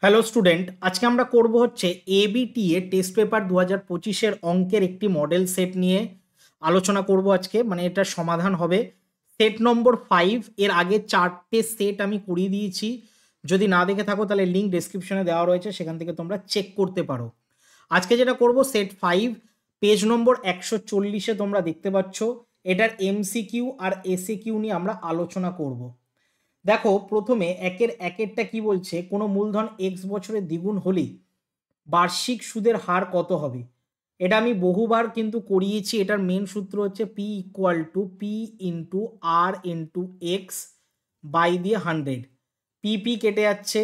Hello student, আজকে আমরা করব হচ্ছে এবিটিএ টেস্ট পেপার 2025-এর অঙ্কের একটি মডেল সেট নিয়ে আলোচনা করব আজকে। মানে এটার সমাধান হবে সেট নম্বর 5। এর আগে 4টে সেট আমি করিয়ে দিয়েছি। যদি না দেখে থাকো তাহলে লিঙ্ক ডেসক্রিপশনে দেওয়া রয়েছে, সেখান থেকে তোমরা চেক করতে পারো। আজকে যেটা করব সেট 5, পেজ নম্বর 140-এ তোমরা দেখতে পাচ্ছ। এটার এমসিকিউ আর এসএকিউ নিয়ে আমরা আলোচনা করব। দেখো, প্রথমে একেরটা কি বলছে, কোনো মূলধন এক্স বছরে দ্বিগুণ হলে বার্ষিক সুদের হার কত হবে। এটা আমি বহুবার কিন্তু করিয়েছি। এটার মেন সূত্র হচ্ছে P equal to P into R into X by দিয়ে 100। পি কেটে যাচ্ছে।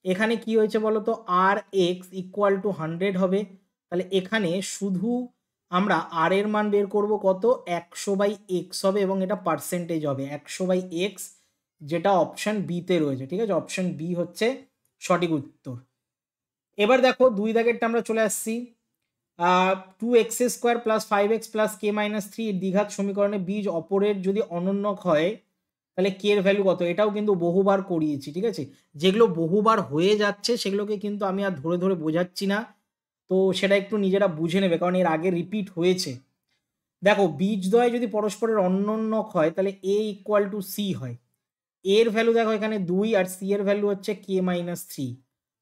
এখানে কি হয়েছে বলো তো, আর এক্স ইকুয়াল টু 100 হবে। তাহলে এখানে শুধু আমরা আর এর মান বের করব কত, 100/x হবে, এবং এটা পার্সেন্টেজ হবে 100/x, যেটা অপশন বিতে রয়েছে। ঠিক আছে, অপশন বি হচ্ছে সঠিক উত্তর। এবার দেখো, দুই দাগেরটা আমরা চলে আসছি। 2x² + 5x + k-3 এর দ্বিঘাত সমীকরণে বীজ অপরের যদি অনন্যক হয় তাহলে কে এর ভ্যালু কত। এটাও কিন্তু বহুবার করিয়েছি। ঠিক আছে, যেগুলো বহুবার হয়ে যাচ্ছে সেগুলোকে কিন্তু আমি আর ধরে ধরে বোঝাচ্ছি না, তো সেটা একটু নিজেরা বুঝে নেবে, কারণ এর আগে রিপিট হয়েছে। দেখো, বীজদ্বয় যদি পরস্পরের অনন্যক হয় তাহলে এ ইকুয়াল টু সি হয়। এর ভ্যালু দেখো এখানে 2 আর সি এর ভ্যালু হচ্ছে k-3।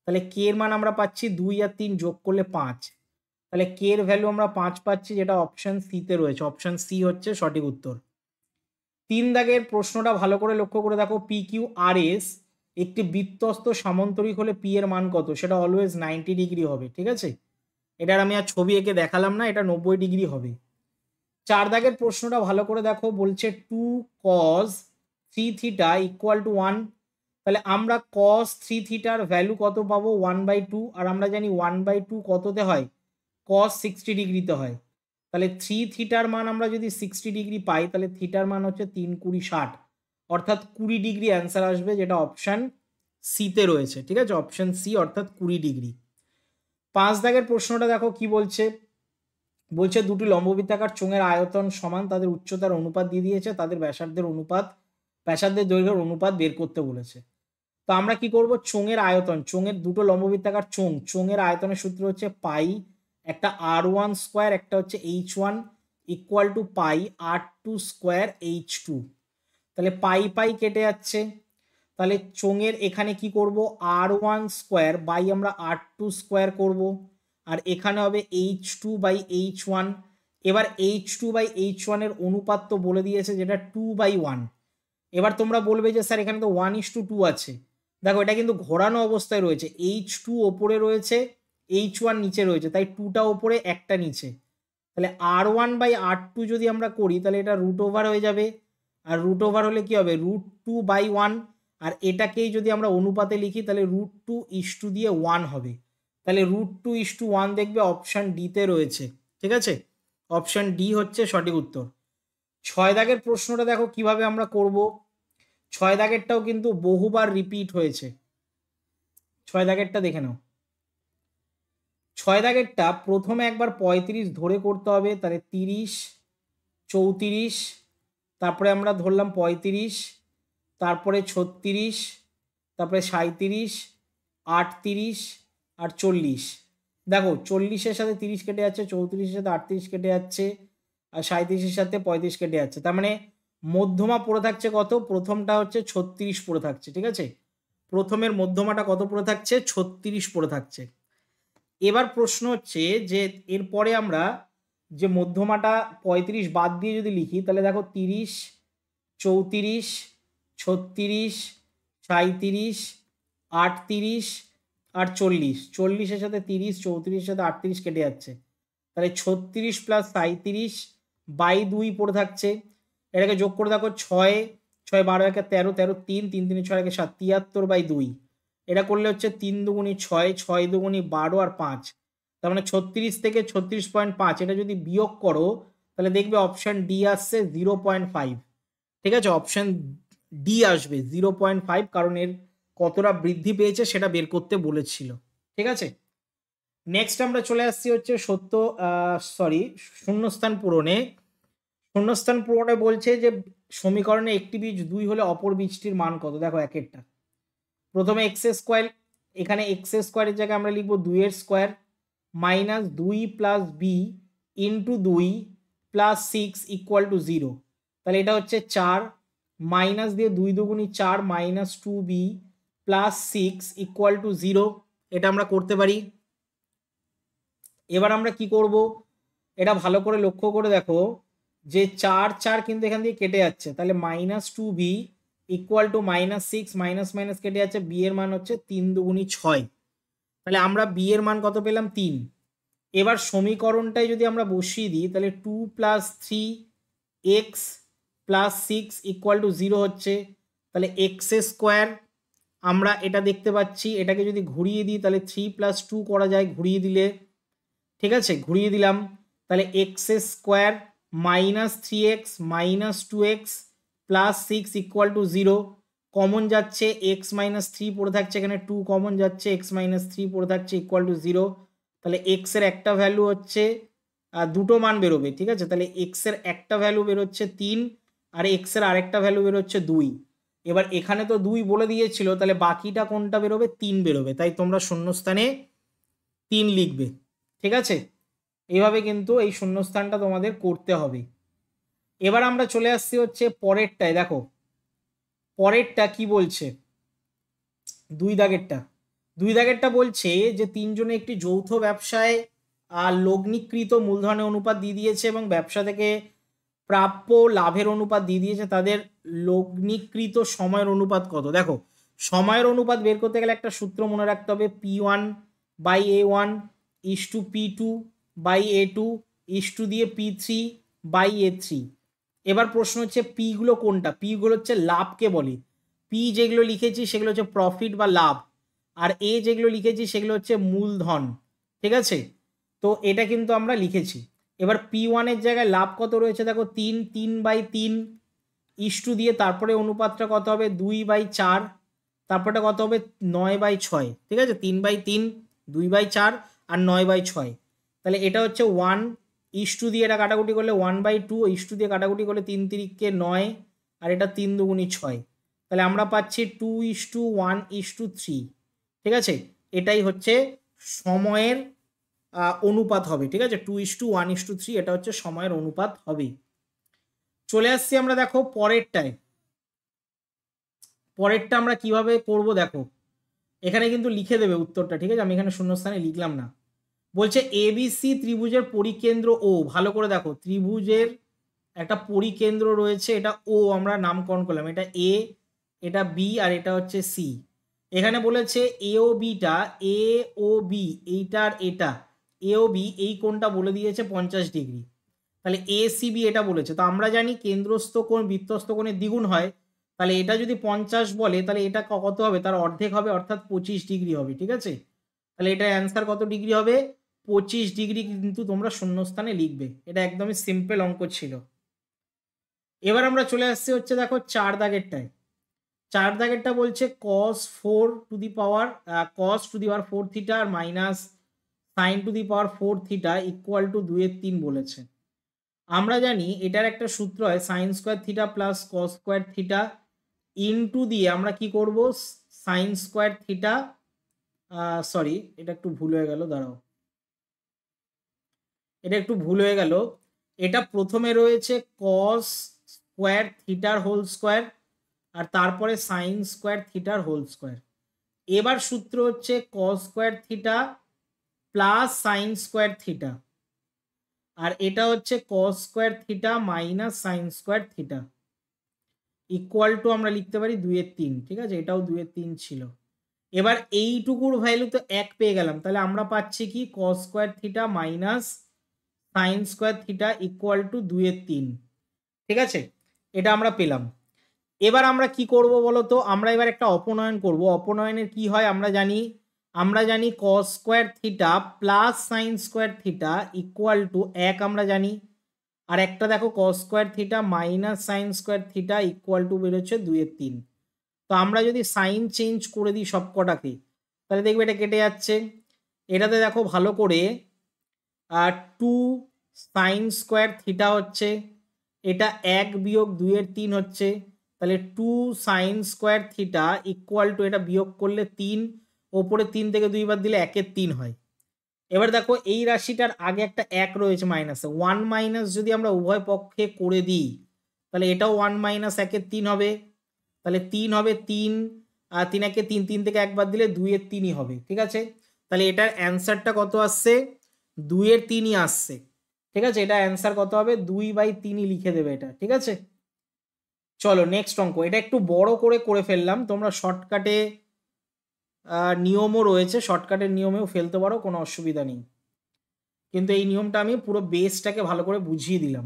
তাহলে কে এর মান আমরা পাচ্ছি 2 আর 3 যোগ করলে 5। তাহলে কে এর ভ্যালু আমরা 5 পাচ্ছি, যেটা অপশন সিতে রয়েছে। অপশন সি হচ্ছে সঠিক উত্তর। 3 দাগের প্রশ্নটা ভালো করে লক্ষ্য করে দেখো, পি কিউ আর এস একটি বৃত্তস্ত সামান্তরিক হলে পি এর মান কত। সেটা অলওয়েজ 90 ডিগ্রি হবে। ঠিক আছে, এটার আমি আর ছবি এঁকে দেখালাম না, এটা 90 ডিগ্রি হবে। 4 দাগের প্রশ্নটা ভালো করে দেখো, বলছে 2cos3θ ইকুয়াল টু 1। তাহলে আমরা cos3θর ভ্যালু কত পাবো, 1/2। আর আমরা জানি 1/2 কততে হয়, cos 60 ডিগ্রিতে হয়। তাহলে 3θর মান আমরা যদি 60 ডিগ্রি পাই, তাহলে থিটার মান হচ্ছে 3×20=60, অর্থাৎ 20 ডিগ্রি অ্যান্সার আসবে, যেটা অপশান সিতে রয়েছে। ঠিক আছে, অপশান সি অর্থাৎ 20 ডিগ্রি। 5 দাগের প্রশ্নটা দেখো কি বলছে। বলছে দুটি লম্ববৃত্তাকার চোঙের আয়তন সমান, তাদের উচ্চতার অনুপাত দিয়ে দিয়েছে, তাদের ব্যাসার্ধের দৈর্ঘ্যের অনুপাত বের করতে বলেছে। তো আমরা কি করব, চোঙের আয়তন, চোঙের দুটো লম্ববৃত্তাকার চোঙের আয়তনের সূত্র হচ্ছে পাই, একটা r1² একটা হচ্ছে h1 equal to pi r2² h2। তাহলে পাই কেটে যাচ্ছে। তাহলে চোঙের এখানে কি করব, r1² বাই আমরা r2² করব, আর এখানে হবে h2/h1। এবার h2/h1 এর অনুপাত তো বলে দিয়েছে, যেটা 2/1। এবার তোমরা বলবে যে স্যার এখানে তো 1:2 আছে। দেখো, এটা কিন্তু ঘোরানো অবস্থায় রয়েছে, h2 ওপরে রয়েছে, h1 নিচে রয়েছে, তাই 2টা ওপরে একটা নিচে। তাহলে r1/r2 যদি আমরা করি তাহলে এটা √ওভার হয়ে যাবে, আর √ওভার হলে কি হবে, √2/1। আর এটাকেই যদি আমরা অনুপাতে লিখি তাহলে √2:1 দিয়ে 1 হবে। তাহলে √2:1 দেখবে অপশান ডিতে রয়েছে। ঠিক আছে, অপশান ডি হচ্ছে সঠিক উত্তর। 6 দাগের প্রশ্নটা দেখো কিভাবে আমরা করব। 6 দাগেরটাও কিন্তু বহুবার রিপিট হয়েছে। 6 দাগেরটা দেখে নাও। 6 দাগেরটা প্রথমে একবার 35 ধরে করতে হবে, তাহলে 30, 34, তারপরে আমরা ধরলাম 35, তারপরে 36, তারপরে 37, 38 আর 40। দেখো, 40-এর সাথে 30 কেটে যাচ্ছে, 34-এর সাথে 38 কেটে যাচ্ছে, আর 37-এর সাথে 35 কেটে যাচ্ছে। তার মানে মধ্যমা পড়ে থাকছে কত, প্রথমটা হচ্ছে 36 পড়ে থাকছে। ঠিক আছে, প্রথমের মধ্যমাটা কত পড়ে থাকছে, 36 পড়ে থাকছে। এবার প্রশ্ন হচ্ছে যে এরপরে আমরা যে মধ্যমাটা 35 বাদ দিয়ে যদি লিখি, তাহলে দেখো 30, 34, 36, 37, 38 আর 40। 40-এর সাথে 30, 34-এর সাথে 38 কেটে যাচ্ছে, তাহলে 36 + 37/2 পড়ে থাকছে। এটাকে যোগ করে দেখো, 6, 6 12 একে 13, 13 3, 3 3 6 একে 7, 73/2। এটা করলে হচ্ছে 3 দুগুণি 6, 6 দুগুণি 12 আর 5। তার মানে 36 থেকে 36.5 এটা যদি বিয়োগ করো তাহলে দেখবে অপশান ডি আসছে 0.5। ঠিক আছে, অপশান ডি আসবে 0.5, কারণ এর কতটা বৃদ্ধি পেয়েছে সেটা বের করতে বলেছিল। ঠিক আছে, নেক্সট আমরা চলে আসছি হচ্ছে শূন্যস্থান পূরণে। শূন্যস্থান পূরণে বলছে যে সমীকরণে একটি বীজ 2 হলে অপর বীজটির মান কত। দেখো একেরটা, প্রথমে x² এখানে এক্স স্কোয়ারের জায়গায় আমরা লিখবো 2 square minus 2 plus B into 2 plus 6 equal to 0। তাহলে এটা হচ্ছে 4 মাইনাস দিয়ে 2 দুগুণি 4 minus 2b plus 6 equal to 0। এটা আমরা করতে পারি। এবার আমরা কি করব, এটা ভালো করে লক্ষ্য করে দেখো যে 4 4 কিন্তু এখান দিয়ে কেটে যাচ্ছে, তাহলে minus 2b equal to minus 6 minus minus কেটে যাচ্ছে, বি এর মান হচ্ছে 3 দুগুণি 6। তাহলে আমরা বি এর মান কত পেলাম 3। এবার সমীকরণটাই যদি আমরা বসিয়ে দিই তাহলে 2 plus 3x plus 6 equal to 0 হচ্ছে। তাহলে এক্স স্কোয়ার আমরা এটা দেখতে পাচ্ছি, এটাকে যদি ঘুরিয়ে দিই তাহলে 3 প্লাস 2 করা যায় ঘুরিয়ে দিলে, ঠিক আছে, ঘুরিয়ে দিলাম। তাহলে x square minus 3x minus 2x plus 6 equal to 0। Common যাচ্ছে এক্স মাইনাস 3 পড়ে থাকছে, এখানে 2 কমন যাচ্ছে, এক্স মাইনাস 3 পড়ে থাকছে ইকুয়াল টু 0। তাহলে এক্স এর একটা ভ্যালু হচ্ছে দুটো মান বেরোবে, ঠিক আছে। তাহলে এক্স এর একটা ভ্যালু বেরোচ্ছে 3 আর এক্স এর আরেকটা ভ্যালু বেরোচ্ছে 2। এবার এখানে তো 2 বলে দিয়েছিল, তাহলে বাকিটা কোনটা বেরোবে 3 বেরোবে, তাই তোমরা শূন্যস্থানে 3 লিখবে, ঠিক আছে। এইভাবে কিন্তু এই শূন্যস্থানটা তোমাদের করতে হবে। এবার আমরা চলে আসছি হচ্ছে পরেরটায়। দেখো পরেরটা কি বলছে, 2 দাগেরটা বলছে যে তিনজনে একটি যৌথ ব্যবসায় লগ্নিকৃত মূলধনের অনুপাত দিয়ে দিয়েছে এবং ব্যবসা থেকে প্রাপ্য লাভের অনুপাত দিয়ে দিয়েছে, তাদের লগ্নিকৃত সময়ের অনুপাত কত। দেখো সময়ের অনুপাত বের করতে গেলে একটা সূত্র মনে রাখতে হবে, P1/A1 is to P2/A2 is to দিয়ে P3/A3। এবার প্রশ্ন হচ্ছে পি গুলো কোনটা, পি গুলো হচ্ছে লাভকে বলে, পি যেগুলো লিখেছি সেগুলো হচ্ছে প্রফিট বা লাভ, আর এ যেগুলো লিখেছি সেগুলো হচ্ছে মূলধন, ঠিক আছে। তো এটা কিন্তু আমরা লিখেছি। এবার P1-এর জায়গায় লাভ কত রয়েছে দেখো 3/3 ইস টু দিয়ে তারপরে অনুপাতটা কত হবে 2/4, তারপরটা কত হবে 9/6, ঠিক আছে। 3/3 2/4 আর 9/6। তাহলে এটা হচ্ছে 1 ইস টু দিয়ে এটা কাটাকুটি করলে 1/2 ইস টু দিয়ে কাটাকুটি করলে 3 3 9 আর এটা 3 দুগুণি 6। তাহলে আমরা পাচ্ছি 2:1:3, ঠিক আছে। এটাই হচ্ছে সময়ের অনুপাত হবে, ঠিক আছে। 2:1:3 এটা হচ্ছে সময়ের অনুপাত হবে। চলে আসছি আমরা দেখো পরেরটা আমরা কিভাবে করব। দেখো এখানে কিন্তু লিখে দেবে উত্তরটা, ঠিক আছে, আমি এখানে শূন্যস্থানে লিখলাম না। বলছে এবিসি ত্রিভুজের পরিকেন্দ্র ও, ভালো করে দেখো ত্রিভুজের একটা পরিকেন্দ্র রয়েছে, এটা ও আমরা নামকরণ করলাম, এটা এ, এটা বি আর এটা হচ্ছে সি। এখানে বলেছে এ ও বিটা, এ ও বি এইটার এটা এ ও বি এই কোণটা বলে দিয়েছে 50 ডিগ্রি। তাহলে এ সি বি এটা বলেছে, তো আমরা জানি কেন্দ্রস্থ কোণ বৃত্তস্থ কোণের দ্বিগুণ হয়, তাহলে এটা যদি 50 বলে তাহলে এটা কত হবে, তার অর্ধেক হবে, অর্থাৎ 25 ডিগ্রি হবে, ঠিক আছে। তাহলে এটা অ্যান্সার কত ডিগ্রি হবে 25 ডিগ্রি, কিন্তু তোমরা শূন্যস্থানে লিখবে, এটা একদমই সিম্পল অঙ্ক ছিল। এবার আমরা চলে আসছি হচ্ছে দেখো 4 দাগেরটা বলছে cos 4 থিটা আর minus sin 4 theta equal to 2/3 বলেছে। আমরা জানি এটার একটা সূত্র হয় sin square theta plus cos square theta into দিয়ে আমরা কি করব sin স্কোয়ার থিটা, সরি এটা একটু ভুল হয়ে গেল, দাঁড়াও এটা একটু ভুল হয়ে গেল। এটা প্রথমে রয়েছে cos স্কোয়ার থিটার হোল স্কোয়ার আর তারপরে sin স্কোয়ার থিটার হোল স্কোয়ার। এবার সূত্র হচ্ছে cos square theta plus sin square theta, আর এটা হচ্ছে cos square theta minus sin square theta equal to আমরা লিখতে পারি 2/3, ঠিক আছে, এটাও 2/3 ছিল। এবার এইটুকুর ভ্যালু তো 1 পেয়ে গেলাম, তাহলে আমরা পাচ্ছি কি cos square theta minus sin square theta equal to 2/3, ঠিক আছে, এটা আমরা পেলাম। এবার আমরা কি করব বলো তো, আমরা এবার একটা অপনয়ন করব। অপনয়নের কি হয় আমরা জানি cos square theta plus sin square theta equal to 1 আমরা জানি, আর একটা দেখো cos square theta minus sin square theta equal two বেরোচ্ছে 2/3। তো আমরা যদি সাইন চেঞ্জ করে দিই সব কটাকে তাহলে দেখবে এটা কেটে যাচ্ছে। এটাতে দেখো ভালো করে 2 sin স্কোয়ার থিটা হচ্ছে, এটা 1-2/3 হচ্ছে, তাহলে 2 sin square theta equal two এটা বিয়োগ করলে 3 ওপরে 3 থেকে 2 বার দিলে 1 এর 3 হয়। এবার দেখো এই রাশিটার আগে একটা 1 রয়েছে মাইনাসে, 1 মাইনাস যদি আমরা উভয় পক্ষে করে দিই তাহলে এটাও 1 মাইনাস 1 এর 3 হবে, তাহলে 3 হবে 3, আর 3 একে 3, 3 থেকে একবার দিলে 2 এর 3ই হবে। ঠিক আছে, তাহলে এটার অ্যান্সারটা কত আসছে, 2 এর 3ই আসছে। ঠিক আছে, এটা অ্যান্সার কত হবে, 2/3ই লিখে দেবে এটা। ঠিক আছে, চলো নেক্সট অঙ্ক। এটা একটু বড় করে ফেললাম, তোমরা শর্টকাটে নিয়মও রয়েছে, শর্টকাটের নিয়মেও ফেলতে পারো, কোনো অসুবিধা নেই, কিন্তু এই নিয়মটা আমি পুরো বেসটাকে ভালো করে বুঝিয়ে দিলাম।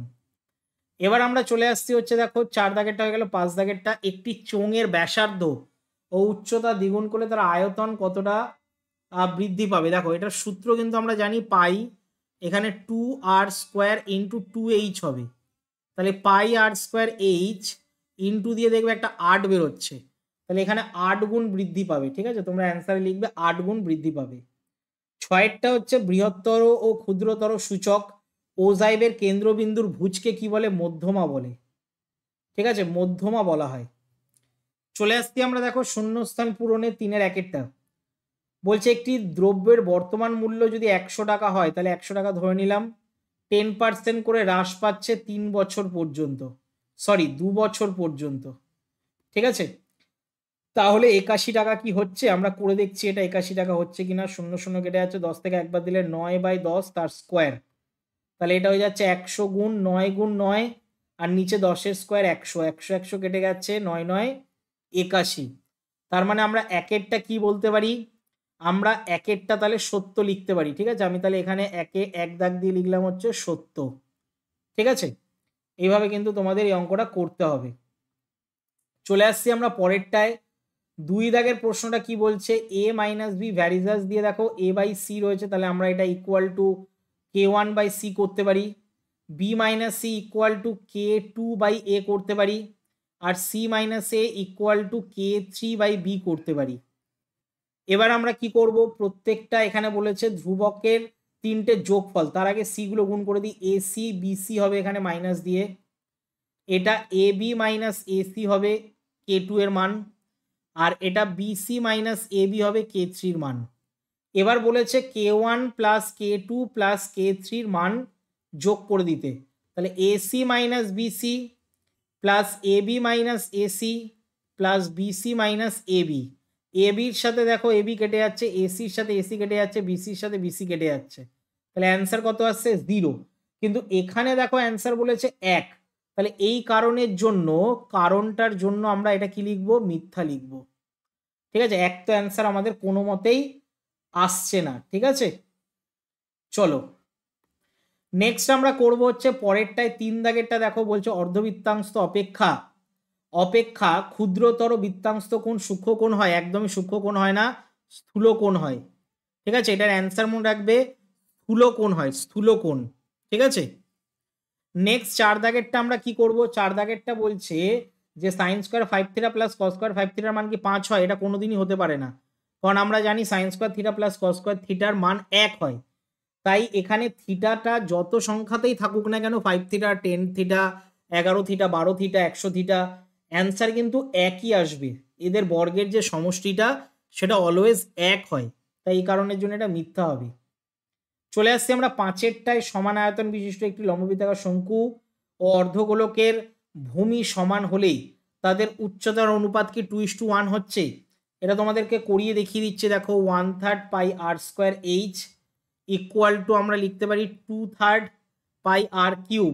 এবার আমরা চলে আসছি হচ্ছে, দেখো 4 দাগেরটা হয়ে গেল, 5 দাগেরটা। একটি চোঙের ব্যাসার্ধ ও উচ্চতা দ্বিগুণ করলে তার আয়তন কতটা বৃদ্ধি পাবে। দেখো এটার সূত্র কিন্তু আমরা জানি পাই, এখানে 2r² ইন্টু 2h হবে, তাহলে পাই r² h ইন্টু দিয়ে দেখবে একটা 8 বেরোচ্ছে, তাহলে এখানে 8 গুণ বৃদ্ধি পাবে। ঠিক আছে, তোমরা অ্যান্সারে লিখবে 8 গুণ বৃদ্ধি পাবে। 6টা হচ্ছে বৃহত্তর ও ক্ষুদ্রতর সূচক ওজাইবের কেন্দ্রবিন্দুর ভুজকে কি বলে, মধ্যমা বলে। ঠিক আছে, মধ্যমা বলা হয়। চলে আসছি আমরা, দেখো শূন্যস্থান পূরণে 3-এর 1-এরটা বলছে, একটি দ্রব্যের বর্তমান মূল্য যদি 100 টাকা হয় তাহলে 100 টাকা ধরে নিলাম, 10% করে হ্রাস পাচ্ছে 3 বছর পর্যন্ত, সরি 2 বছর পর্যন্ত। ঠিক আছে, তাহলে 81 টাকা কি হচ্ছে, আমরা করে দেখছি এটা 81 টাকা হচ্ছে কিনা। 0 0 কেটে যাচ্ছে, 10 থেকে একবার দিলে 9/10 তার স্কোয়ার, তাহলে এটা হয়ে যাচ্ছে 100 গুণ 9 গুণ 9, আর নিচে 10-এর স্কোয়ার 100, 100 100 কেটে যাচ্ছে, 9 9 81। তার মানে আমরা একেরটা কি বলতে পারি, আমরা একেরটা তাহলে সত্য লিখতে পারি। ঠিক আছে, আমি তাহলে এখানে একে 1 দাগ দিয়ে লিখলাম হচ্ছে সত্য। ঠিক আছে, এইভাবে কিন্তু তোমাদের এই অঙ্কটা করতে হবে। চলে আসছি আমরা পরেরটায়। 2 দাগের প্রশ্নটা কি বলছে, a মাইনাস বি ভ্যারিজাস দিয়ে দেখো a/c রয়েছে, তাহলে আমরা এটা ইকুয়াল টু k1/c করতে পারি, b minus C equal to k2/a করতে পারি, আর c minus A equal to k3/b করতে পারি। এবার আমরা কি করব, প্রত্যেকটা এখানে বলেছে ধ্রুবকের 3টে যোগফল, তার আগে c গুলো গুণ করে দিই, ac bc হবে এখানে মাইনাস দিয়ে, এটা ab মাইনাস ac হবে k2 এর মান, আর এটা বিসি মাইনাস এবি হবে k3 মান। এবার বলেছে k1 plus k2 plus k3 মান যোগ করে দিতে, তাহলে AC minus BC plus AB minus AC plus BC minus AB, এবির সাথে দেখো এবি কেটে যাচ্ছে, এসির সাথে এসি কেটে যাচ্ছে, বিসির সাথে বিসি কেটে যাচ্ছে, তাহলে অ্যান্সার কত আসছে 0। কিন্তু এখানে দেখো অ্যান্সার বলেছে 1, তাহলে এই কারণের জন্য, কারণটার জন্য আমরা এটা কি লিখবো, মিথ্যা লিখবো। ঠিক আছে, এক তো অ্যান্সার আমাদের কোনো মতেই আসছে না। ঠিক আছে, চলো নেক্সট আমরা করব হচ্ছে পরেরটায় 3 দাগেরটা। দেখো বলছে অর্ধবৃত্তাংশ অপেক্ষা অপেক্ষা ক্ষুদ্রতর বৃত্তাংশ কোণ সূক্ষ্ম কোণ হয়, একদমই সূক্ষ্ম কোণ হয় না, স্থূল কোণ হয়। ঠিক আছে, এটার অ্যান্সার মনে রাখবে স্থূল কোণ হয়, স্থূল কোণ। ঠিক আছে, নেক্সট 4 দাগেরটা আমরা কি করব, 4 দাগেরটা বলছে যে sine square 5 theta plus cos square 5 থিটার মান কি 5 হয়, এটা কোনোদিনই হতে পারে না, কারণ আমরা জানি sine square theta plus cos square থিটার মান 1 হয়। তাই এখানে থিটাটা যত সংখ্যাতেই থাকুক না কেন, 5 theta 10 theta 11 theta 12 theta 100 theta, answer কিন্তু একই আসবে, এদের বর্গের যে সমষ্টিটা সেটা অলওয়েজ 1 হয়, তাই এই কারণের জন্য এটা মিথ্যা হবে। চলে আসছি আমরা 5-এরটায়, সমান আয়তন বিশিষ্ট একটি লম্ববৃত্তাকার শঙ্কু ও অর্ধগোলকের ভূমি সমান হলেই তাদের উচ্চতার অনুপাত কি 2:1 হচ্ছে। এটা তোমাদেরকে করিয়ে দেখিয়ে দিচ্ছে, দেখো 1/3 পাই r² h ইকুয়াল টু আমরা লিখতে পারি 2/3 পাই r³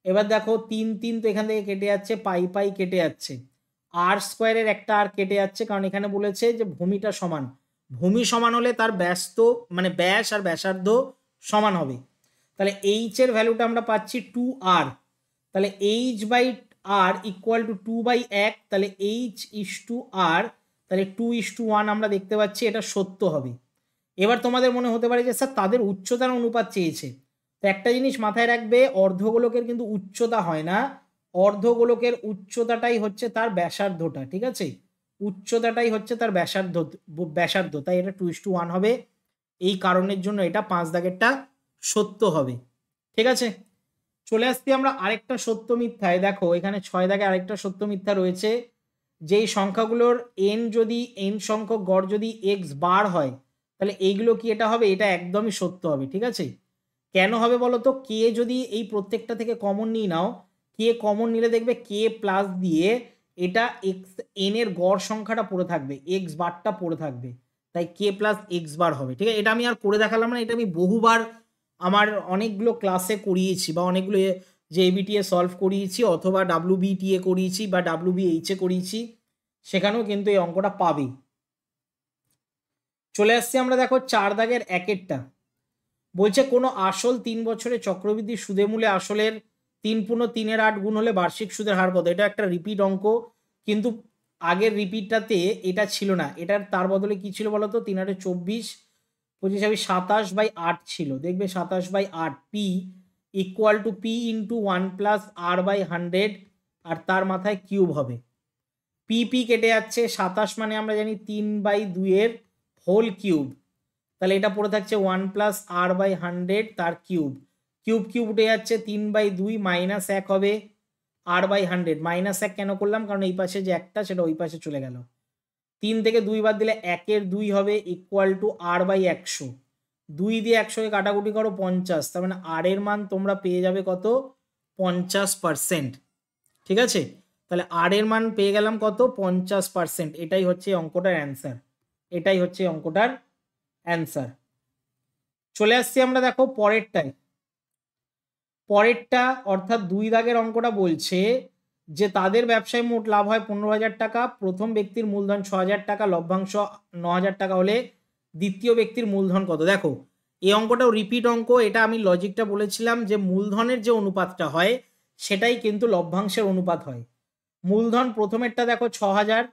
এবার দেখো 3 3 তো এখান থেকে কেটে যাচ্ছে, পাই পাই কেটে যাচ্ছে, r² একটা আর কেটে যাচ্ছে, কারণ এখানে বলেছে যে ভূমিটা সমান, ভূমি সমান হলে তার ব্যাস তো মানে ব্যাস আর ব্যাসার্ধ সমান হবে, তাহলে এইচ এর ভ্যালুটা আমরা পাচ্ছি 2r, তাহলে h/r ইকুয়াল টু 2/1, তাহলে h/r, তাহলে 2:1 আমরা দেখতে পাচ্ছি, এটা সত্য হবে। এবার তোমাদের মনে হতে পারে যে স্যার তাদের উচ্চতার অনুপাত চেয়েছে, তো একটা জিনিস মাথায় রাখবে, অর্ধগোলকের কিন্তু উচ্চতা হয় না, অর্ধগোলকের উচ্চতাটাই হচ্ছে তার ব্যাসার্ধটা। ঠিক আছে, উচ্চতাটাই হচ্ছে তার ব্যাসার্ধ, তাই এটা 2:1 হবে, এই কারণের জন্য এটা 5 দাগেরটা সত্য হবে। ঠিক আছে, চলে আসছি আমরা আরেকটা সত্য মিথ্যায়। দেখো এখানে 6 দাগে আরেকটা সত্য মিথ্যা রয়েছে, যেই সংখ্যাগুলোর n যদি n সংখ্যক গড় যদি x বার হয় তাহলে এইগুলো কি এটা হবে, এটা একদমই সত্য হবে। ঠিক আছে, কেন হবে বলো তো, কে যদি এই প্রত্যেকটা থেকে কমন নিয়ে নাও, কে কমন নিলে দেখবে কে প্লাস দিয়ে এটা এক্স এন এর গড় সংখ্যাটা পড়ে থাকবে, এক্স বারটা পড়ে থাকবে, তাই কে প্লাস এক্স বার হবে। ঠিক আছে, এটা আমি আর করে দেখালাম না, এটা আমি বহুবার আমার অনেকগুলো ক্লাসে করিয়েছি বা অনেকগুলো যে এবিটিএ সলভ করিয়েছি অথবা ডাব্লিউবিটিএ করিয়েছি বা ডাব্লিউবিএইচে করিয়েছি, সেখানেও কিন্তু এই অঙ্কটা পাবেই। চলে আসছি আমরা দেখো 4 দাগের একেরটা। বলছে কোনো আসল 3 বছরের চক্রবৃদ্ধি সুদে মূলে আসলের 3×3 গুণ হলে বার্ষিক সুদের হার কত। এটা একটা রিপিট অঙ্ক, কিন্তু আগের রিপিটটাতে এটা ছিল না, এটার তার বদলে কি ছিল বলো তো, 3×24 25 27/8 ছিল। দেখবে 27/8 P equal to P into 1+r/100 আর তার মাথায় কিউব হবে। পি কেটে যাচ্ছে, 27 মানে আমরা জানি 3/2 এর হোল কিউব, তাহলে এটা পড়ে থাকছে 1+r/100 তার কিউব, কিউব কিউব উঠে যাচ্ছে 3/2 -1 হবে r/100। -1 কেন করলাম, কারণ এই পাশে যে একটা সেটা ওই পাশে চলে গেল, 3 থেকে 2 বাদ দিলে 1-এর 2 হবে ইকুয়াল টু r/100। 2 দিয়ে 100কে কাটাকুটি করো 50, তার মানে r এর মান তোমরা পেয়ে যাবে কত, 50%। ঠিক আছে, তাহলে r এর মান পেয়ে গেলাম কত, 50%। এটাই হচ্ছে অঙ্কটার অ্যান্সার, এটাই হচ্ছে অঙ্কটার অ্যান্সার। চলে আসছি আমরা দেখো পরেরটায়। পরেরটা অর্থাৎ 2 দাগের অঙ্কটা বলছে যে তাদের ব্যবসায় মোট লাভ হয় 15,000 টাকা, প্রথম ব্যক্তির মূলধন 6,000 টাকা, লভ্যাংশ 9,000 টাকা হলে দ্বিতীয় ব্যক্তির মূলধন কত। দেখো এই অঙ্কটাও রিপিট অঙ্ক, এটা আমি লজিকটা বলেছিলাম যে মূলধনের যে অনুপাতটা হয় সেটাই কিন্তু লভ্যাংশের অনুপাত হয়। মূলধন প্রথমেরটা দেখো 6,000,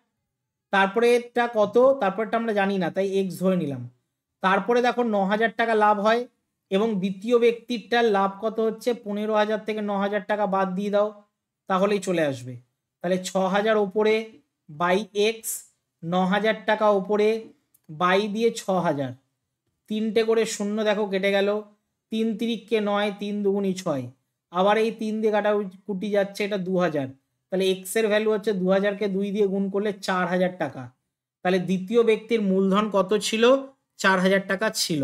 তারপরে এটা কত, তারপরটা আমরা জানি না তাই এক্স ধরে নিলাম। তারপরে দেখো 9,000 টাকা লাভ হয় এবং দ্বিতীয় ব্যক্তিরটার লাভ কত হচ্ছে 15,000 থেকে 9,000 টাকা বাদ দিয়ে দাও তাহলেই চলে আসবে। তাহলে 6,000 ওপরে বাই এক্স, 9,000 টাকা ওপরে বাই দিয়ে 6,000, 3টে করে শূন্য দেখো কেটে গেল, 3 তিরিককে 9, 3 দুগুণি 6, আবার এই 3 দিয়ে কাটাকুটি যাচ্ছে, এটা 2,000, তাহলে এক্স এর ভ্যালু হচ্ছে 2,000কে 2 দিয়ে গুণ করলে 4,000 টাকা। তাহলে দ্বিতীয় ব্যক্তির মূলধন কত ছিল, 4,000 টাকা ছিল।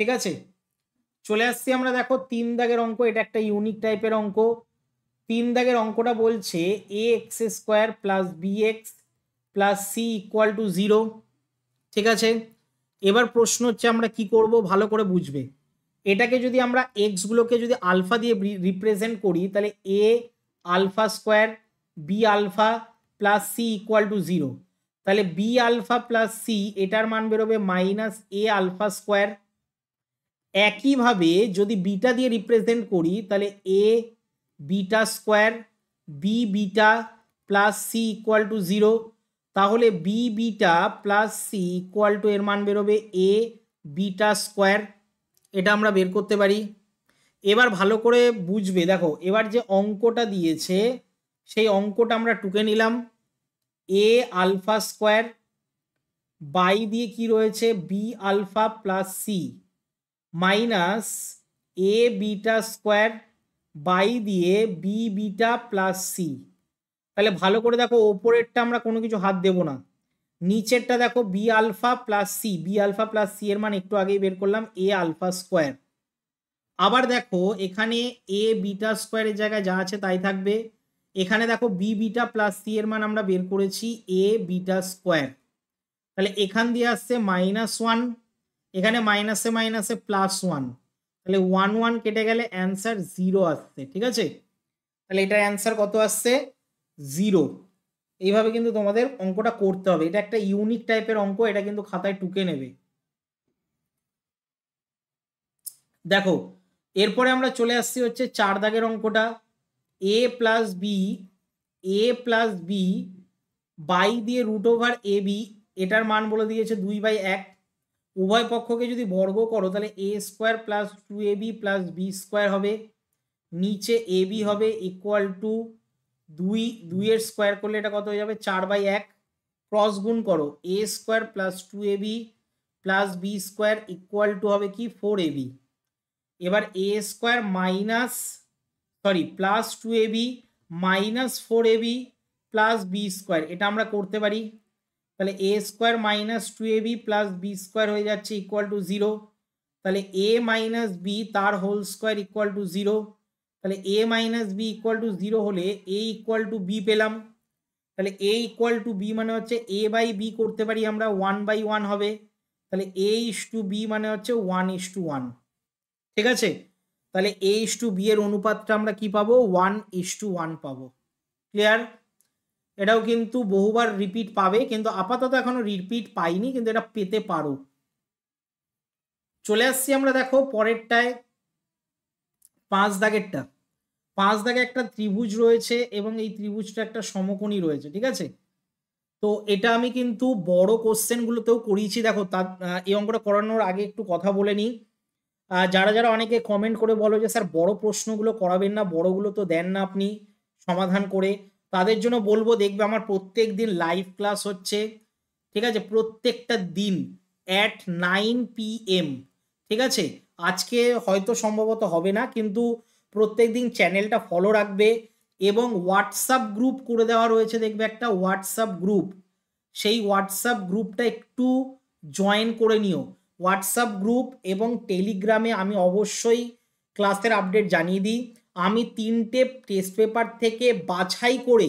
ঠিক আছে, চলে আসছি আমরা দেখো 3 দাগের অঙ্ক, এটা একটা ইউনিক টাইপের অঙ্ক। 3 দাগের অঙ্কটা বলছে ax² plus bx plus C equal to 0। ঠিক আছে, এবার প্রশ্ন হচ্ছে আমরা কি করব, ভালো করে বুঝবে। এটাকে যদি আমরা এক্স গুলোকে যদি আলফা দিয়ে রিপ্রেজেন্ট করি তাহলে A alpha square B alpha plus C equal to 0, তাহলে বি আলফা প্লাস সি এটার মান বেরোবে মাইনাস এ আলফা স্কোয়ার। একইভাবে যদি বিটা দিয়ে রিপ্রেজেন্ট করি তাহলে A beta square B beta plus C equal to 0, তাহলে B beta plus C equal to এর মান বেরোবে এ বিটা স্কোয়ার। এটা আমরা বের করতে পারি। এবার ভালো করে বুঝবে, দেখো এবার যে অঙ্কটা দিয়েছে সেই অঙ্কটা আমরা টুকে নিলাম, এ আলফা স্কোয়ার বাই দিয়ে কি রয়েছে B alpha plus C minus A beta square by দিয়ে বি বিটা প্লাস সি। তাহলে ভালো করে দেখো ওপরেরটা আমরা কোনো কিছু হাত দেব না, নিচেরটা দেখো B alpha plus C, B alpha plus C এর মান একটু আগেই বের করলাম এ আলফা স্কোয়ার। আবার দেখো এখানে এ বিটা স্কোয়ারের জায়গায় যা আছে তাই থাকবে, এখানে দেখো বি বিটা প্লাস সি এর মান আমরা বের করেছি এ বিটা স্কোয়ার, তাহলে এখান দিয়ে আসছে -1, এখানে মাইনাসে মাইনাসে +1, তাহলে 1 1 কেটে গেলে অ্যান্সার 0 আসছে। ঠিক আছে, তাহলে এটার অ্যান্সার কত আসছে, 0। এইভাবে কিন্তু তোমাদের অঙ্কটা করতে হবে, এটা একটা ইউনিক টাইপের অঙ্ক, এটা কিন্তু খাতায় টুকে নেবে। দেখো এরপরে আমরা চলে আসছি হচ্ছে 4 দাগের অঙ্কটা, এ প্লাস বি বাই দিয়ে √/ab, এটার মান বলে দিয়েছে 2/1। উভয় পক্ষকে যদি বর্গ করো তাহলে a² plus 2ab plus b square হবে, নিচে ab হবে ইকুয়াল টু 2 এর স্কোয়ার করলে এটা কত হয়ে যাবে 4/1, ক্রস গুণ করো a² plus 2ab plus b square equal to হবে কি 4ab। এবার a² plus 2ab minus 4ab plus b square, এটা আমরা করতে পারি। তাহলে a square minus 2ab plus b square হয়ে যাচ্ছে ইকুয়াল টু 0। তাহলে এ মাইনাস বি তার হোল স্কোয়ার ইকুয়াল টু 0। তাহলে a minus b equal to 0 হলে এ ইকুয়াল টু বি পেলাম। তাহলে এ ইকুয়াল টু বি মানে হচ্ছে এ বাই বি করতে পারি আমরা, 1/1 হবে। তাহলে এ ইস টু বি মানে হচ্ছে 1:1, ঠিক আছে। তাহলে এ ইস টু বি এর অনুপাতটা আমরা কি পাবো, 1:1 পাবো। ক্লিয়ার? এটাও কিন্তু বহুবার রিপিট পাবে, কিন্তু আপাতত এখনো রিপিট পাইনি, কিন্তু এটা পেতে পারো। চলে আসছি আমরা, দেখো পরেরটায় 5 দাগেরটা। 5 দাগে একটা ত্রিভুজ রয়েছে এবং এই ত্রিভুজটা একটা সমকোণী রয়েছে, ঠিক আছে। তো এটা আমি কিন্তু বড় কোশ্চেনগুলোতেও করিয়েছি। দেখো তার এই অঙ্কটা করানোর আগে একটু কথা বলে নিই। যারা যারা অনেকে কমেন্ট করে বলো যে স্যার বড় প্রশ্নগুলো করাবেন না, বড়গুলো তো দেন না আপনি সমাধান করে, তাদের জন্য বলবো দেখবে আমার প্রত্যেক দিন লাইভ ক্লাস হচ্ছে, ঠিক আছে, প্রত্যেকটা দিন at 9 PM, ঠিক আছে। আজকে হয়তো সম্ভবত হবে না, কিন্তু প্রত্যেক দিন চ্যানেলটা ফলো রাখবে এবং হোয়াটসঅ্যাপ গ্রুপ করে দেওয়া রয়েছে, দেখবে একটা হোয়াটসঅ্যাপ গ্রুপ, সেই হোয়াটসঅ্যাপ গ্রুপটা একটু জয়েন করে নিও। হোয়াটসঅ্যাপ গ্রুপ এবং টেলিগ্রামে আমি অবশ্যই ক্লাসের আপডেট জানিয়ে দিই। আমি 3টে টেস্ট পেপার থেকে বাছাই করে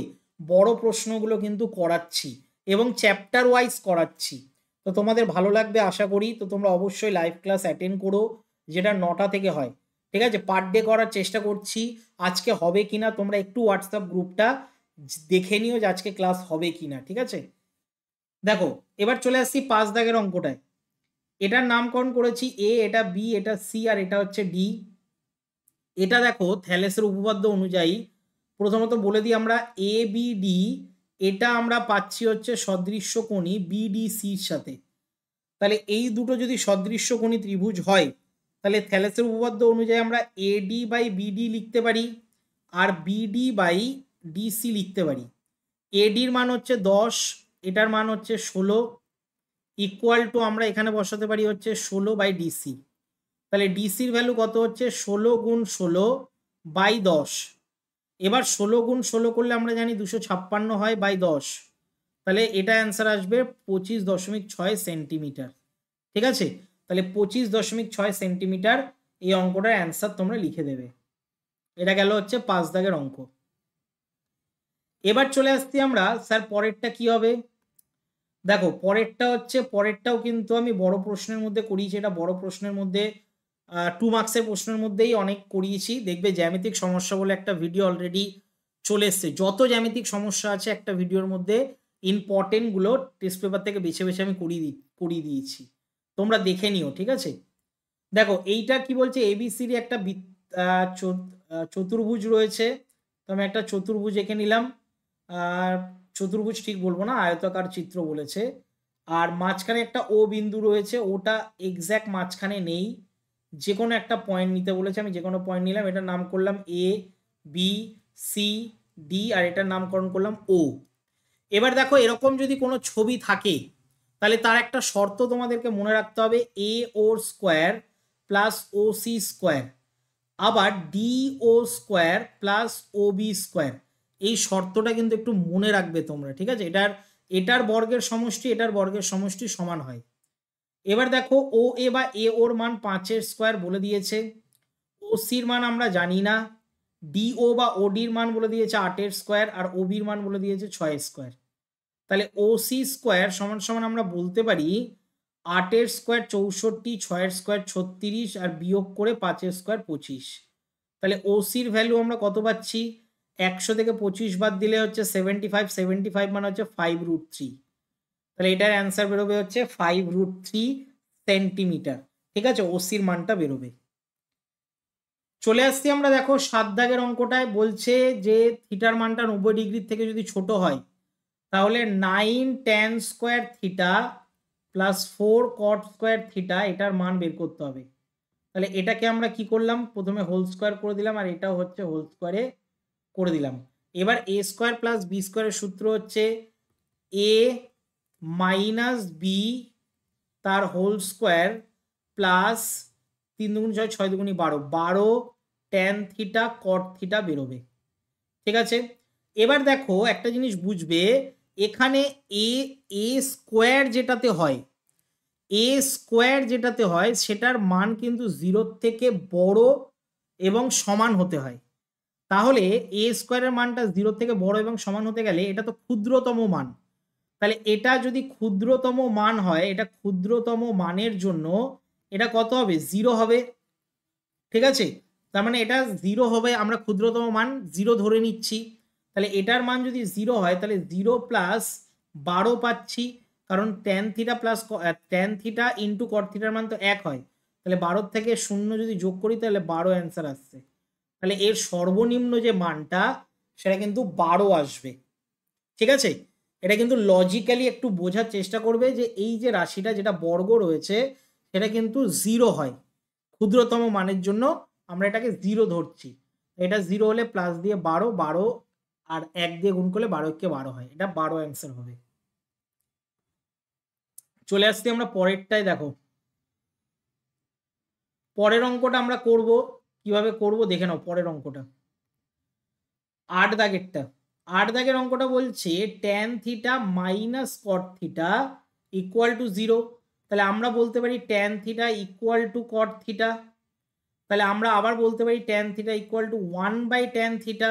বড় প্রশ্নগুলো কিন্তু করাচ্ছি এবং চ্যাপ্টার ওয়াইজ করাচ্ছি। তো তোমাদের ভালো লাগবে আশা করি। তো তোমরা অবশ্যই লাইভ ক্লাস অ্যাটেন্ড করো, যেটা 9টা থেকে হয়, ঠিক আছে। পার ডে করার চেষ্টা করছি, আজকে হবে কিনা তোমরা একটু হোয়াটসঅ্যাপ গ্রুপটা দেখে নিও যে আজকে ক্লাস হবে কিনা, ঠিক আছে। দেখো এবার চলে আসছি 5 দাগের অঙ্কটায়। এটার নামকরণ করেছি এ, এটা বি, এটা সি, আর এটা হচ্ছে ডি। এটা দেখো থ্যালেসের উপপাদ্য অনুযায়ী প্রথমত বলে দিই আমরা, এ বি ডি এটা আমরা পাচ্ছি হচ্ছে সদৃশ্যকোণী বিডিসির সাথে। তাহলে এই দুটো যদি সদৃশ্যকোণী ত্রিভুজ হয়, তাহলে থ্যালেসের উপপাদ্য অনুযায়ী আমরা এডি বাই বিডি লিখতে পারি আর বিডি বাই ডিসি লিখতে পারি। এডির মান হচ্ছে 10, এটার মান হচ্ছে 16, ইকুয়াল টু আমরা এখানে বসাতে পারি হচ্ছে 16/ডিসি। তাহলে ডিসির ভ্যালু কত হচ্ছে 16 গুণ 16/10। এবার 16 গুণ 16 করলে আমরা জানি 256 হয় বাই 10, তাহলে এটা অ্যান্সার আসবে 25.6 সেন্টিমিটার, ঠিক আছে। তাহলে 25.6 সেন্টিমিটার এই অঙ্কটার অ্যান্সার তোমরা লিখে দেবে। এটা গেল হচ্ছে 5 দাগের অঙ্ক। এবার চলে আসছি আমরা, স্যার পরেরটা কি হবে। দেখো পরেরটা হচ্ছে, পরেরটাও কিন্তু আমি বড় প্রশ্নের মধ্যে করিয়েছি। এটা বড় প্রশ্নের মধ্যে 2 মার্কসের প্রশ্নের মধ্যেই অনেক করিয়েছি। দেখবে জ্যামিতিক সমস্যা বলে একটা ভিডিও অলরেডি চলে এসছে, যত জ্যামিতিক সমস্যা আছে একটা ভিডিওর মধ্যে ইম্পর্টেন্টগুলো টেস্ট পেপার থেকে বেছে বেছে আমি করিয়ে দিয়েছি, তোমরা দেখে নিও, ঠিক আছে। দেখো এইটা কি বলছে, এবিসির একটা চতুর্ভুজ রয়েছে। তো আমি একটা চতুর্ভুজ এঁকে নিলাম, আর চতুর্ভুজ ঠিক বলবো না, আয়তাকার চিত্র বলেছে। আর মাঝখানে একটা ও বিন্দু রয়েছে, ওটা এক্স্যাক্ট মাঝখানে নেই, যে কোনো একটা পয়েন্ট নিতে বলেছে। আমি যে কোনো পয়েন্ট নিলাম, এটার নাম করলাম এ বি সি ডি, আর এটার নামকরণ করলাম ও। এবার দেখো এরকম যদি কোনো ছবি থাকে, তাহলে তার একটা শর্ত তোমাদেরকে মনে রাখতে হবে, এ ওর স্কোয়ার প্লাস ও সি স্কোয়ার, আবার ডি ও স্কোয়ার প্লাস ও বি স্কোয়ার। এই শর্তটা কিন্তু একটু মনে রাখবে তোমরা, ঠিক আছে। এটার বর্গের সমষ্টি এটার বর্গের সমষ্টি সমান হয়। এবার দেখো ও এ বা এ ওর মান 5-এর স্কোয়ার বলে দিয়েছে, ও সির মান আমরা জানি না, ডি ও বা ওডির মান বলে দিয়েছে 8-এর স্কোয়ার, আর ও বির মান বলে দিয়েছে 6-এর স্কোয়ার। তাহলে ও সি স্কোয়ার সমান সমান আমরা বলতে পারি 8-এর স্কোয়ার 64, 6-এর স্কোয়ার 36, আর বিয়োগ করে 5-এর স্কোয়ার 25। তাহলে ও সির ভ্যালু আমরা কত পাচ্ছি, 100 থেকে 25 বাদ দিলে হচ্ছে 75, 75 মানে হচ্ছে 5√3। তাহলে এটার অ্যান্সার বেরোবে হচ্ছে 5√3 সেন্টিমিটার, ঠিক আছে, ও সির মানটা বেরোবে। চলে আসছি আমরা, দেখো 7 দাগের অঙ্কটায় বলছে যে থিটার মানটা 90 ডিগ্রির থেকে যদি ছোট হয়, তাহলে 9 tan square theta plus 4 cot square theta এটার মান বের করতে হবে। তাহলে এটাকে আমরা কি করলাম, প্রথমে হোল স্কোয়ার করে দিলাম, আর এটাও হচ্ছে হোল স্কোয়ারে করে দিলাম। এবার এ স্কোয়ার প্লাস বি স্কোয়ারের সূত্র হচ্ছে এ মাইনাস বি তার হোল স্কোয়ার প্লাস 3 দুগুণ 6, 6 দুগুণি 12, 12 tan থিটা cot থিটা বেরোবে, ঠিক আছে। এবার দেখো একটা জিনিস বুঝবে, এখানে এ এ স্কোয়ার যেটাতে হয়, এ স্কোয়ার যেটাতে হয় সেটার মান কিন্তু 0 থেকে বড় এবং সমান হতে হয়। তাহলে এ স্কোয়ারের মানটা 0 থেকে বড় এবং সমান হতে গেলে এটা তো ক্ষুদ্রতম মান। তাহলে এটা যদি ক্ষুদ্রতম মান হয়, এটা ক্ষুদ্রতম মানের জন্য এটা কত হবে? 0 হবে। ঠিক আছে, তার মানে এটা 0 হবে, আমরা ক্ষুদ্রতম মান 0 ধরে নিচ্ছি। তাহলে এটার মান যদি 0 হয় তাহলে 0 প্লাস 12 পাচ্ছি, কারণ tan theta plus tan theta into cot থিটার মান তো 1 হয়। তাহলে 12 থেকে 0 যদি যোগ করি তাহলে 12 অ্যান্সার আসছে। তাহলে এর সর্বনিম্ন যে মানটা সেটা কিন্তু 12 আসবে। ঠিক আছে, এটা কিন্তু লজিক্যালি একটু বোঝার চেষ্টা করবে যে এই যে রাশিটা যেটা বর্গ রয়েছে সেটা কিন্তু 0 হয়, ক্ষুদ্রতম মানের জন্য আমরা এটাকে 0 ধরছি। এটা 0 হলে প্লাস দিয়ে 12, 12 আর 1 দিয়ে গুণ করলে 12 কে 12 হয়, এটা 12 অ্যান্সার হবে। চলে আসছি আমরা পরেরটায়। দেখো পরের অঙ্কটা আমরা করব, কিভাবে করব দেখে নাও। পরের অঙ্কটা 8 দাগেরটা, 8 দাগের অঙ্কটা বলছে tan theta minus cot theta equal to 0। তাহলে আমরা বলতে পারি tan theta equal to cot theta. তাহলে আমরা আবার বলতে পারি tan theta equal to 1 by tan theta.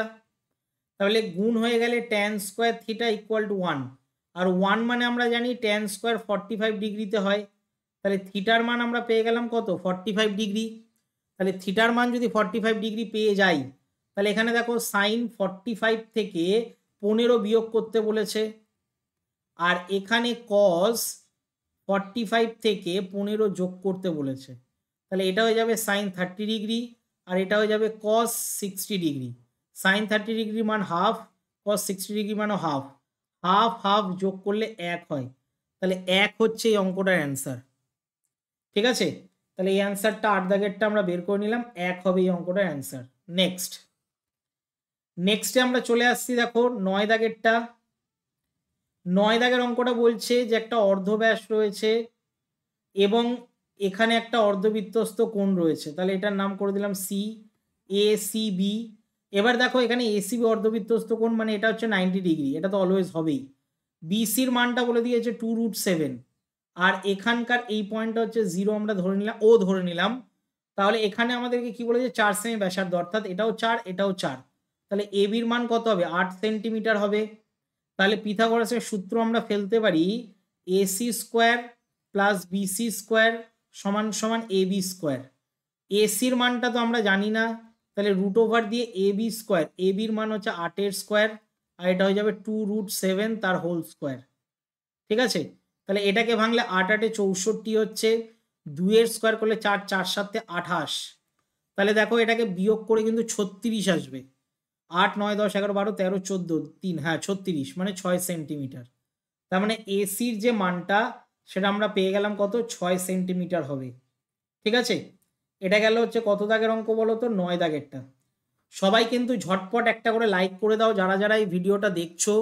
তাহলে গুণ হয়ে গেলে tan square theta equal to 1, আর 1 মানে আমরা জানি ট্যান স্কোয়ার 45 ডিগ্রিতে হয়। তাহলে থিটার মান আমরা পেয়ে গেলাম কত? 45 ডিগ্রি। তাহলে থিটার মান যদি 45 ডিগ্রি পেয়ে যাই, তাহলে এখানে দেখো সাইন 45 থেকে 15 বিয়োগ করতে বলেছে, আর এখানে কস 45 থেকে 15 যোগ করতে বলেছে। তাহলে এটা হয়ে যাবে সাইন 30 ডিগ্রি, আর এটা হয়ে যাবে কস 60 ডিগ্রি। সাইন 30 ডিগ্রি মান হাফ, কস 60 ডিগ্রি মানও হাফ, হাফ হাফ যোগ করলে 1 হয়। তাহলে 1 হচ্ছে এই অঙ্কটার অ্যান্সার। ঠিক আছে, তাহলে এই অ্যান্সারটা 8 দাগেরটা আমরা বের করে নিলাম, 1 হবে এই অঙ্কটার অ্যান্সার। নেক্সটে আমরা চলে আসছি, দেখো 9 দাগেরটা। 9 দাগের অঙ্কটা বলছে যে একটা অর্ধব্যাস রয়েছে এবং এখানে একটা অর্ধবৃত্তস্থ কোণ রয়েছে। তাহলে এটার নাম করে দিলাম সি, এ সি বি। এবার দেখো এখানে এসিবি অর্ধবৃত্তস্থ কোণ মানে এটা হচ্ছে 90 ডিগ্রি, এটা তো অলওয়েজ হবেই। বিসির মানটা বলে দিয়েছে 2√7, আর এখানকার এই পয়েন্টটা হচ্ছে 0 আমরা ধরে নিলাম, ও ধরে নিলাম। তাহলে এখানে আমাদেরকে কি বলেছে? 4 সেমি ব্যাসার্ধ, অর্থাৎ এটাও 4 এটাও 4। তাহলে এবির মান কত হবে? 8 সেন্টিমিটার হবে। তাহলে পিথাগোরাসের সূত্র আমরা ফেলতে পারি AC square plus BC square সমান সমান এবি স্কোয়ার। এসির মানটা তো আমরা জানি না, তাহলে রুট ওভার দিয়ে এবি স্কোয়ার, এবির মান হচ্ছে 8 স্কোয়ার, আর এটা হয়ে যাবে 2√7 তার হোল স্কোয়ার। ঠিক আছে, তাহলে এটাকে ভাঙলে 8 8 64 হচ্ছে, 2 স্কোয়ার করলে 4, 4 7 28। তাহলে দেখো এটাকে বিয়োগ করে কিন্তু 36 আসবে। 8 9 10 11 12 13 14 3, হ্যাঁ 36 মানে 6 সেন্টিমিটার। তার মানে এসির যে মানটা সেটা আমরা পেয়ে গেলাম কত? 6 সেন্টিমিটার হবে। ঠিক আছে, এটা গেল হচ্ছে কত দাগের অঙ্ক বলো তো? 9 দাগেরটা। সবাই কিন্তু ঝটপট একটা করে লাইক করে দাও, যারা যারা এই ভিডিওটা দেখছো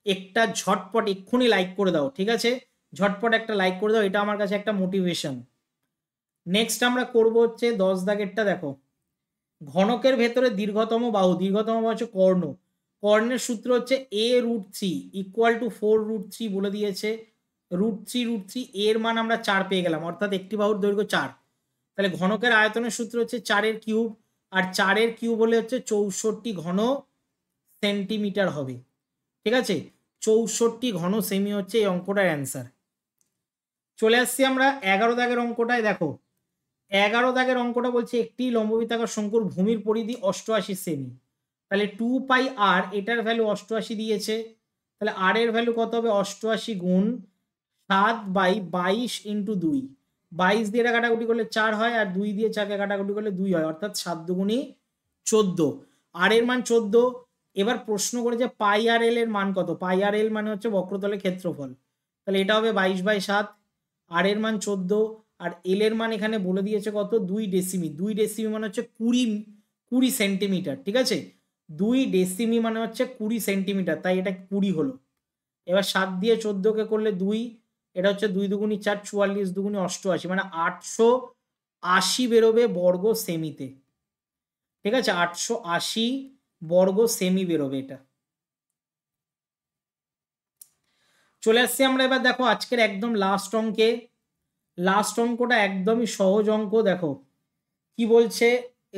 একটা ঝটপট এক্ষুনি লাইক করে দাও। ঠিক আছে, ঝটপট একটা লাইক করে দাও, এটা আমার কাছে একটা মোটিভেশন। নেক্সট আমরা করব হচ্ছে 10 দাগেরটা। দেখো ঘনকের ভেতরে দীর্ঘতম বাহু, দীর্ঘতম বাহু হচ্ছে কর্ণ, কর্ণের সূত্র হচ্ছে a√3 ইকুয়াল টু 4√3 বলে দিয়েছে। √3 এর মান আমরা 4 পেয়ে গেলাম, অর্থাৎ একটি বাহুর দৈর্ঘ্য 4। তাহলে ঘনকের আয়তনের সূত্র হচ্ছে 4 কিউব, আর 4 কিউব হলে হচ্ছে 64 ঘন সেন্টিমিটার হবে। ঠিক আছে, 64 ঘন সেমি হচ্ছে এই অঙ্কটার অ্যান্সার। চলে আসছি আমরা 11 দাগের অঙ্কটায়। দেখো 11 দাগের অঙ্কটা বলছে একটি লম্ববৃত্তাকার শঙ্কুর ভূমির পরিধি 88 সেমি। তাহলে 2 পাই আর, এটার ভ্যালু 88 দিয়েছে। তাহলে আর এর ভ্যালু কত হবে? 88 গুণ 7/22 ইন্টু 2। 22 দিয়ে এটা কাটাকুটি করলে 4 হয়, আর 2 দিয়ে 4কে কাটাকুটি করলে 2 হয়, অর্থাৎ 7 দুগুণী 14। আর এর মান 14। এবার প্রশ্ন করেছে পাই আর এল এর মান কত? পাই আর এল মানে হচ্ছে বক্রতলের ক্ষেত্রফল। তাহলে এটা হবে 22/7, আর এর মান 14, আর এল এর মান এখানে বলে দিয়েছে কত? 2 ডেসিমি। 2 ডেসিমি মানে হচ্ছে 20 সেন্টিমিটার। ঠিক আছে, 2 ডেসিমি মানে হচ্ছে 20 সেন্টিমিটার, তাই এটা 20 হলো। এবার 7 দিয়ে 14কে করলে 2, এটা হচ্ছে 2 দুগুণী 4, 44 দুগুণী 88, মানে 880 বেরোবে বর্গ সেমিতে। ঠিক আছে, 880 বর্গ সেমি বেরোবে এটা। চলে আসছি আমরা এবার, দেখো আজকের একদম লাস্ট অঙ্কে। লাস্ট অঙ্কটা একদমই সহজ অঙ্ক। দেখো কি বলছে,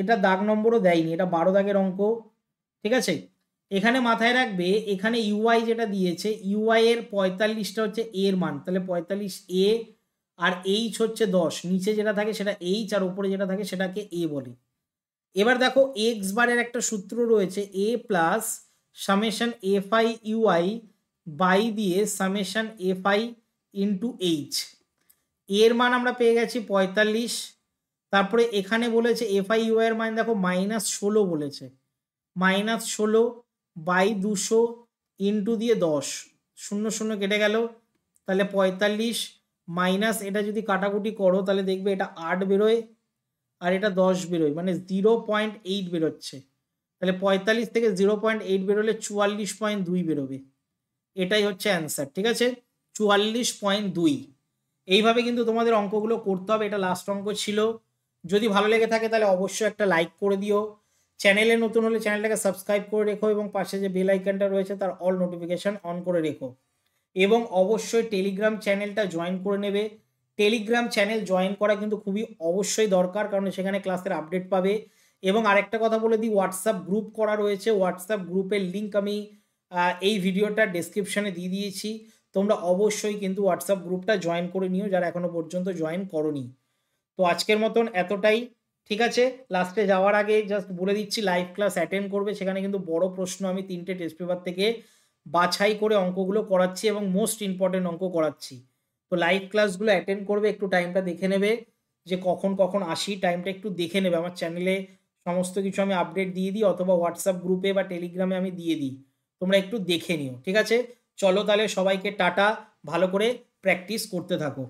এটা দাগ নম্বরও দেয়নি, এটা 12 দাগের অঙ্ক। ঠিক আছে, এখানে মাথায় রাখবে, এখানে ইউআই যেটা দিয়েছে, ইউআই এর 45টা হচ্ছে এ এর মান, তাহলে 45 এ, আর এইচ হচ্ছে 10, নিচে যেটা থাকে সেটা এইচ, আর উপরে যেটা থাকে সেটাকে এ বলে। এবার দেখো এক্স বারের একটা সূত্র রয়েছে, a plus summation f i u i by দিয়ে summation f i into h. এর মান আমরা পেয়ে গেছি 45। তারপরে এখানে বলেছে এফ আই ইউআই এর মান দেখো -16 বলেছে, -16 বাই 200 ইন্টু দিয়ে 10, 0 0 কেটে গেল, তাহলে 45 মাইনাস এটা যদি কাটাকুটি করো তাহলে দেখবে এটা 8 বেরোয় আর এটা 10 বেরোয়, মানে 0.8 বেরোচ্ছে। তাহলে 45 থেকে 0.8 বেরোলে 44.2 বেরোবে। এটাই হচ্ছে অ্যান্সার। ঠিক আছে, 44.2। এইভাবে কিন্তু তোমাদের অঙ্কগুলো করতে হবে। এটা লাস্ট অঙ্ক ছিল। যদি ভালো লেগে থাকে তাহলে অবশ্যই একটা লাইক করে দিও। চ্যানেলে নতুন হলে চ্যানেলটাকে সাবস্ক্রাইব করে রেখো এবং পাশে যে বেল আইকনটা রয়েছে তার অল নোটিফিকেশন অন করে রেখো। এবং অবশ্যই টেলিগ্রাম চ্যানেলটা জয়েন করে নেবে। টেলিগ্রাম চ্যানেল জয়েন করা কিন্তু খুবই অবশ্যই দরকার, কারণ সেখানে ক্লাসের আপডেট পাবে। এবং আরেকটা কথা বলে দিই, হোয়াটসঅ্যাপ গ্রুপ করা রয়েছে। হোয়াটসঅ্যাপ গ্রুপের লিঙ্ক আমি এই ভিডিওটার ডেসক্রিপশনে দিয়ে দিয়েছি। তোমরা অবশ্যই কিন্তু হোয়াটসঅ্যাপ গ্রুপটা জয়েন করে নিও যারা এখনো পর্যন্ত জয়েন করোনি। তো আজকের মতন এতটাই। ঠিক আছে, লাস্টে যাওয়ার আগে জাস্ট বলে দিচ্ছি, লাইভ ক্লাস অ্যাটেন্ড করবে। সেখানে কিন্তু বড় প্রশ্ন আমি 3টে টেস্ট পেপার থেকে বাছাই করে অঙ্কগুলো করাচ্ছি এবং মোস্ট ইম্পর্টেন্ট অঙ্ক করাচ্ছি। তো লাইভ ক্লাসগুলো অ্যাটেন্ড করবে, একটু টাইমটা দেখে নেবে যে কখন কখন আসি, টাইমটা একটু দেখে নেবে। আমার চ্যানেলে সমস্ত কিছু আমি আপডেট দিয়ে দিই, অথবা হোয়াটসঅ্যাপ গ্রুপে বা টেলিগ্রামে আমি দিয়ে দিই, তোমরা একটু দেখে নিও। ঠিক আছে, চলো তাহলে সবাইকে টাটা, ভালো করে প্র্যাকটিস করতে থাকো।